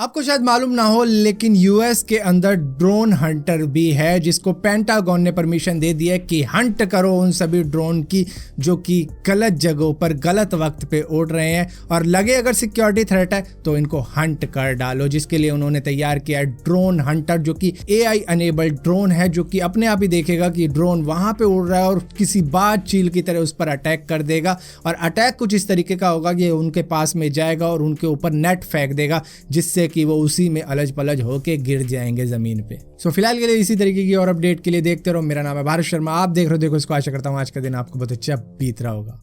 आपको शायद मालूम ना हो, लेकिन यूएस के अंदर ड्रोन हंटर भी है, जिसको पेंटागन ने परमिशन दे दी है कि हंट करो उन सभी ड्रोन की जो कि गलत जगहों पर गलत वक्त पे उड़ रहे हैं, और लगे अगर सिक्योरिटी थ्रेट है तो इनको हंट कर डालो। जिसके लिए उन्होंने तैयार किया है ड्रोन हंटर, जो कि एआई अनेबल्ड ड्रोन है, जो कि अपने आप ही देखेगा कि ड्रोन वहां पे उड़ रहा है और किसी बात चील की तरह उस पर अटैक कर देगा। और अटैक कुछ इस तरीके का होगा कि उनके पास में जाएगा और उनके ऊपर नेट फेंक देगा, जिससे कि वो उसी में अलज पलज होके गिर जाएंगे जमीन पे। सो फिलहाल के लिए इसी तरीके की और अपडेट के लिए देखते रहो। मेरा नाम है भारत शर्मा, आप देख रहे हो देखो इसको। आशा करता हूँ आज का दिन आपको बहुत अच्छा बीत रहा होगा।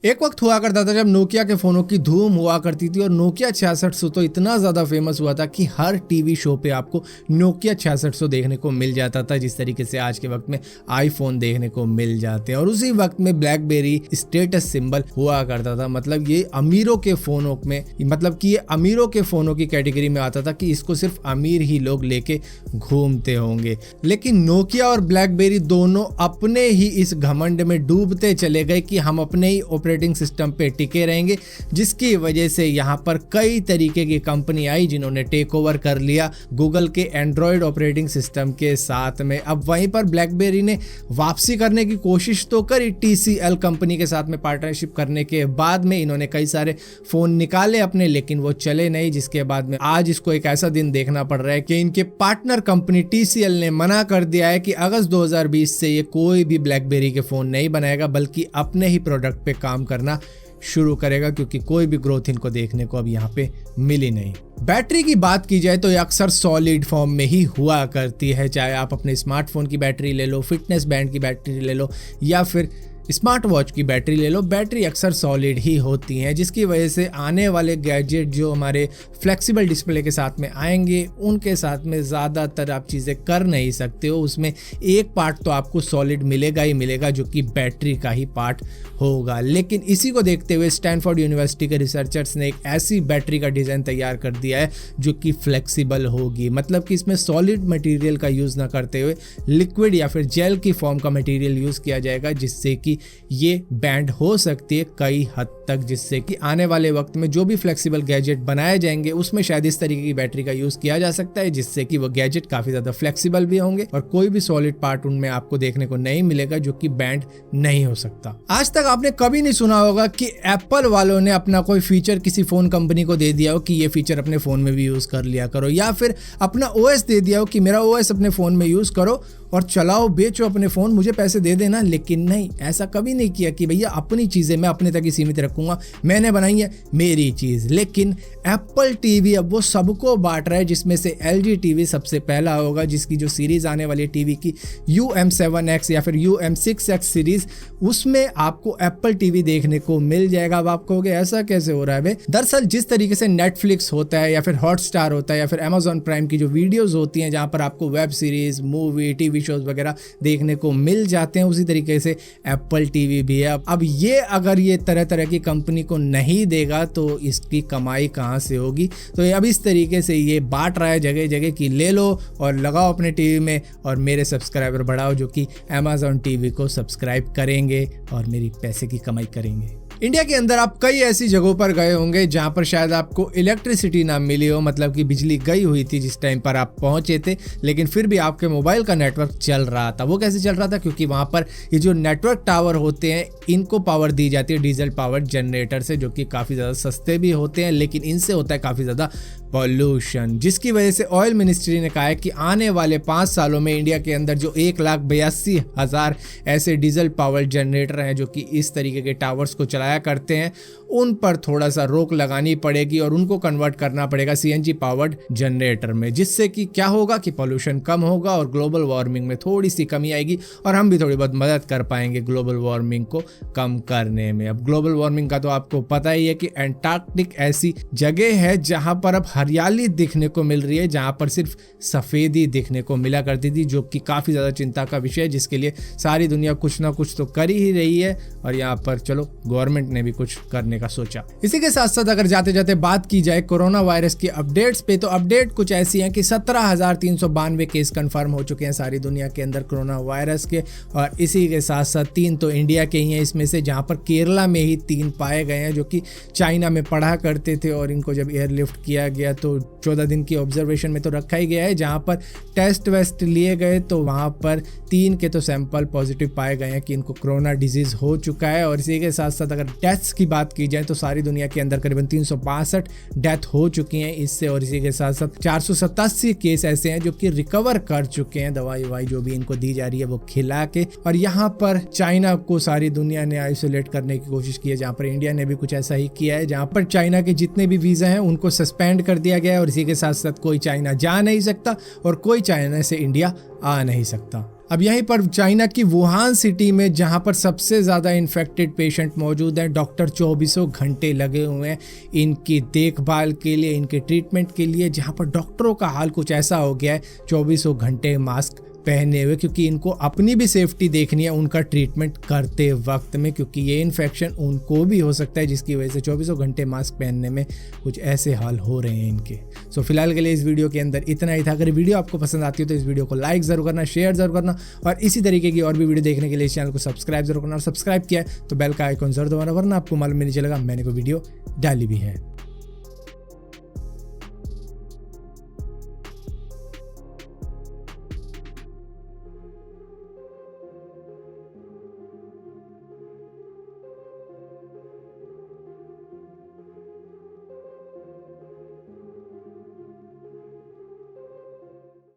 एक वक्त हुआ करता था जब नोकिया के फोनों की धूम हुआ करती थी, और नोकिया 6600 तो इतना ज्यादा फेमस हुआ था कि हर टीवी शो पे आपको नोकिया 6600 देखने को मिल जाता था, जिस तरीके से आज के वक्त में आईफोन देखने को मिल जाते हैं। और उसी वक्त में ब्लैकबेरी स्टेटस सिंबल हुआ करता था। मतलब ये अमीरों के फोनों में, मतलब कि ये अमीरों के फोनों की कैटेगरी में आता था कि इसको सिर्फ अमीर ही लोग लेके घूमते होंगे। लेकिन नोकिया और ब्लैकबेरी दोनों अपने ही इस घमंड में डूबते चले गए कि हम अपने ही ऑपरेटिंग सिस्टम पे टिके रहेंगे, जिसकी वजह से यहाँ पर कई तरीके की कंपनी आई जिन्होंने टेक ओवर कर लिया गूगल के एंड्रॉयड ऑपरेटिंग सिस्टम के साथ में। अब वहीं पर ब्लैकबेरी ने वापसी करने की कोशिश तो करी, TCL कंपनी के साथ में पार्टनरशिप करने के बाद में इन्होंने कई सारे फोन निकाले अपने, लेकिन वो चले नहीं। जिसके बाद में आज इसको एक ऐसा दिन देखना पड़ रहा है कि इनके पार्टनर कंपनी TCL ने मना कर दिया है कि अगस्त 2020 से ये कोई भी ब्लैकबेरी के फोन नहीं बनाएगा, बल्कि अपने ही प्रोडक्ट पे काम करना शुरू करेगा, क्योंकि कोई भी ग्रोथ इनको देखने को अब यहाँ पे मिली नहीं। बैटरी की बात की जाए तो ये अक्सर सॉलिड फॉर्म में ही हुआ करती है, चाहे आप अपने स्मार्टफोन की बैटरी ले लो, फिटनेस बैंड की बैटरी ले लो, या फिर स्मार्ट वॉच की बैटरी ले लो। बैटरी अक्सर सॉलिड ही होती हैं, जिसकी वजह से आने वाले गैजेट जो हमारे फ्लेक्सिबल डिस्प्ले के साथ में आएंगे, उनके साथ में ज़्यादातर आप चीज़ें कर नहीं सकते हो। उसमें एक पार्ट तो आपको सॉलिड मिलेगा ही मिलेगा, जो कि बैटरी का ही पार्ट होगा। लेकिन इसी को देखते हुए स्टैनफोर्ड यूनिवर्सिटी के रिसर्चर्स ने एक ऐसी बैटरी का डिज़ाइन तैयार कर दिया है जो कि फ्लेक्सिबल होगी। मतलब कि इसमें सॉलिड मटेरियल का यूज़ ना करते हुए लिक्विड या फिर जेल की फॉर्म का मटेरियल यूज़ किया जाएगा, जिससे कि ये बैंड हो सकती है कई हद तक, जिससे कि आने वाले वक्त में जो भी फ्लेक्सिबल गैजेट बनाए जाएंगे उसमें शायद इस तरीके की बैटरी का यूज किया जा सकता है, जिससे कि वो गैजेट काफी ज्यादा फ्लेक्सिबल भी होंगे और कोई भी सॉलिड पार्ट उनमें आपको देखने को नहीं मिलेगा जो कि बैंड नहीं हो सकता। आज तक आपने कभी नहीं सुना होगा कि एप्पल वालों ने अपना कोई फीचर किसी फोन कंपनी को दे दिया हो कि ये फीचर अपने फोन में भी यूज कर लिया करो, या फिर अपना ओएस दे दिया हो कि मेरा ओएस अपने फोन में यूज करो और चलाओ बेचो अपने फोन, मुझे पैसे दे देना। लेकिन नहीं, ऐसा कभी नहीं किया कि भैया अपनी चीजें मैं अपने तक ही सीमित रखूंगा, मैंने बनाई है मेरी चीज। लेकिन एप्पल टीवी अब वो सबको बांट रहा है, जिसमें से LG टीवी सबसे पहला होगा, जिसकी जो सीरीज आने वाली टीवी की UM7X या फिर UM6X सीरीज, उसमें आपको एप्पल टीवी देखने को मिल जाएगा। अब आप कहोगे ऐसा कैसे हो रहा है बे? दरअसल जिस तरीके से नेटफ्लिक्स होता है या फिर हॉटस्टार होता है या फिर अमेजॉन प्राइम की जो वीडियोज होती हैं जहां पर आपको web series, movie, TV shows वगैरह देखने को मिल जाते हैं, उसी तरीके से एप्पल टीवी भी है। अब ये अगर ये तरह तरह की कंपनी को नहीं देगा तो इसकी कमाई कहाँ से होगी? तो ये अब इस तरीके से ये बांट रहा है जगह जगह कि ले लो और लगाओ अपने टीवी में और मेरे सब्सक्राइबर बढ़ाओ, जो कि अमेजॉन टीवी को सब्सक्राइब करेंगे और मेरी पैसे की कमाई करेंगे। इंडिया के अंदर आप कई ऐसी जगहों पर गए होंगे जहां पर शायद आपको इलेक्ट्रिसिटी ना मिली हो, मतलब कि बिजली गई हुई थी जिस टाइम पर आप पहुंचे थे, लेकिन फिर भी आपके मोबाइल का नेटवर्क चल रहा था। वो कैसे चल रहा था? क्योंकि वहां पर ये जो नेटवर्क टावर होते हैं इनको पावर दी जाती है डीजल पावर जनरेटर से, जो कि काफ़ी ज़्यादा सस्ते भी होते हैं, लेकिन इनसे होता है काफ़ी ज़्यादा पॉल्यूशन, जिसकी वजह से ऑयल मिनिस्ट्री ने कहा है कि आने वाले 5 सालों में इंडिया के अंदर जो 1,82,000 ऐसे डीजल पावर जनरेटर हैं जो कि इस तरीके के टावर्स को चलाया करते हैं, उन पर थोड़ा सा रोक लगानी पड़ेगी और उनको कन्वर्ट करना पड़ेगा CNG पावर्ड जनरेटर में, जिससे कि क्या होगा कि पॉल्यूशन कम होगा और ग्लोबल वार्मिंग में थोड़ी सी कमी आएगी और हम भी थोड़ी बहुत मदद कर पाएंगे ग्लोबल वार्मिंग को कम करने में। अब ग्लोबल वार्मिंग का तो आपको पता ही है कि एंटार्क्टिक ऐसी जगह है जहां पर अब हरियाली दिखने को मिल रही है, जहां पर सिर्फ सफेदी दिखने को मिला करती थी, जो कि काफी ज्यादा चिंता का विषय है, जिसके लिए सारी दुनिया कुछ ना कुछ तो कर ही रही है। और यहाँ पर चलो गवर्नमेंट गवर्नमेंट ने भी कुछ करने का सोचा। इसी के साथ साथ अगर जाते जाते बात की जाए कोरोना वायरस की अपडेट्स पे, तो अपडेट कुछ ऐसी हैं कि 17,392 केस कंफर्म हो चुके हैं सारी दुनिया के अंदर कोरोना वायरस के, और इसी के साथ साथ 3 तो इंडिया के ही हैं इसमें से, जहां पर केरला में ही 3 पाए गए हैं जो कि चाइना में पढ़ा करते थे, और इनको जब एयरलिफ्ट किया गया तो 14 दिन की ऑब्जर्वेशन में तो रखा ही गया है। जहां पर टेस्ट वेस्ट लिए गए तो वहां पर 3 के तो सैंपल पॉजिटिव पाए गए हैं कि इनको कोरोना डिजीज हो चुका है। और इसी के साथ साथ अगर डेथ्स की बात की जाए तो सारी दुनिया के अंदर करीबन 362 डेथ हो चुकी हैं इससे, और इसी के साथ साथ 487 केस ऐसे हैं जो कि रिकवर कर चुके हैं, दवाई ववाई जो भी इनको दी जा रही है वो खिला के। और यहाँ पर चाइना को सारी दुनिया ने आइसोलेट करने की कोशिश की है, जहाँ पर इंडिया ने भी कुछ ऐसा ही किया है, जहाँ पर चाइना के जितने भी वीजा हैं उनको सस्पेंड कर दिया गया है, और इसी के साथ साथ कोई चाइना जा नहीं सकता और कोई चाइना से इंडिया आ नहीं सकता। अब यहीं पर चाइना की वुहान सिटी में जहां पर सबसे ज़्यादा इन्फेक्टेड पेशेंट मौजूद हैं, डॉक्टर 24 घंटे लगे हुए हैं इनकी देखभाल के लिए, इनके ट्रीटमेंट के लिए, जहां पर डॉक्टरों का हाल कुछ ऐसा हो गया है 24 घंटे मास्क पहने हुए, क्योंकि इनको अपनी भी सेफ्टी देखनी है उनका ट्रीटमेंट करते वक्त में, क्योंकि ये इन्फेक्शन उनको भी हो सकता है, जिसकी वजह से 24 घंटे मास्क पहनने में कुछ ऐसे हाल हो रहे हैं इनके। सो फिलहाल के लिए इस वीडियो के अंदर इतना ही था। अगर वीडियो आपको पसंद आती हो तो इस वीडियो को लाइक ज़रूर करना, शेयर ज़रूर करना, और इसी तरीके की और भी वीडियो देखने के लिए इस चैनल को सब्सक्राइब जरूर करना, और सब्सक्राइब किया है तो बेल का आइकॉन जरूर दबाना, वरना आपको मालूम नहीं चलेगा मैंने कोई वीडियो डाली भी है।